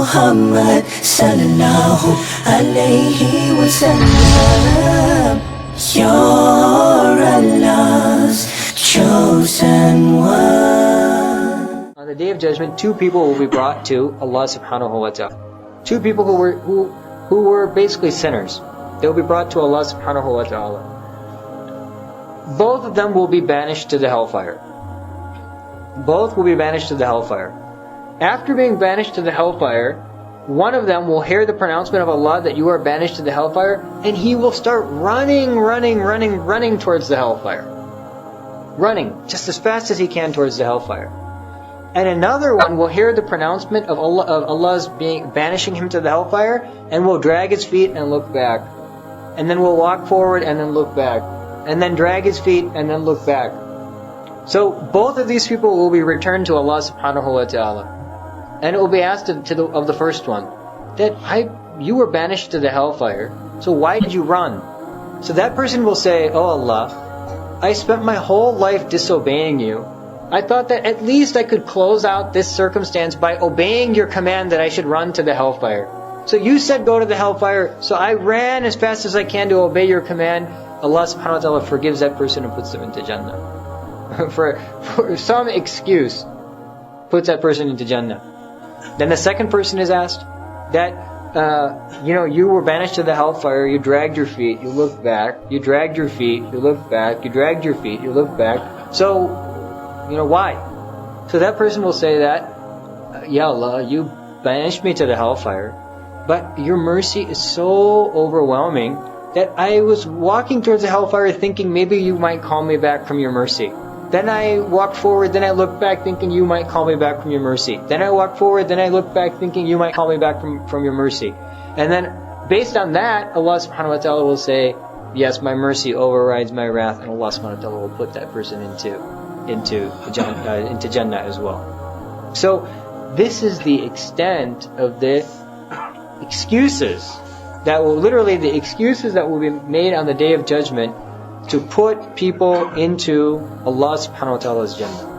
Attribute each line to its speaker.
Speaker 1: Muhammad sallallahu alayhi wa sallam. You're Allah's chosen one.
Speaker 2: On the Day of Judgment, two people will be brought to Allah subhanahu wa ta'ala. Two people who were basically sinners. They will be brought to Allah subhanahu wa ta'ala. Both of them will be banished to the hellfire. Both will be banished to the hellfire. After being banished to the hellfire, one of them will hear the pronouncement of Allah that you are banished to the hellfire, and he will start running towards the hellfire. Running just as fast as he can towards the hellfire. And another one will hear the pronouncement of Allah's banishing him to the hellfire, and will drag his feet and look back. And then will walk forward and then look back. And then drag his feet and then look back. So both of these people will be returned to Allah subhanahu wa ta'ala. And it will be asked of the first one, that you were banished to the hellfire, so why did you run? So that person will say, oh Allah, I spent my whole life disobeying you. I thought that at least I could close out this circumstance by obeying your command that I should run to the hellfire. So you said go to the hellfire, so I ran as fast as I can to obey your command. Allah subhanahu wa ta'ala forgives that person and puts them into Jannah. for some excuse, puts that person into Jannah. Then the second person is asked that, you were banished to the hellfire, you dragged your feet, you looked back, you dragged your feet, you looked back, you dragged your feet, you looked back. So, why? So that person will say that, Ya Allah, you banished me to the hellfire, but your mercy is so overwhelming that I was walking towards the hellfire thinking maybe you might call me back from your mercy. Then I walked forward, then I looked back thinking you might call me back from your mercy. Then I walked forward, then I looked back thinking you might call me back from your mercy. And then based on that, Allah subhanahu wa ta'ala will say, yes, my mercy overrides my wrath, and Allah subhanahu wa ta'ala will put that person into Jannah as well. So this is the extent of the excuses that will be made on the Day of Judgment to put people into Allah subhanahu wa ta'ala's Jannah.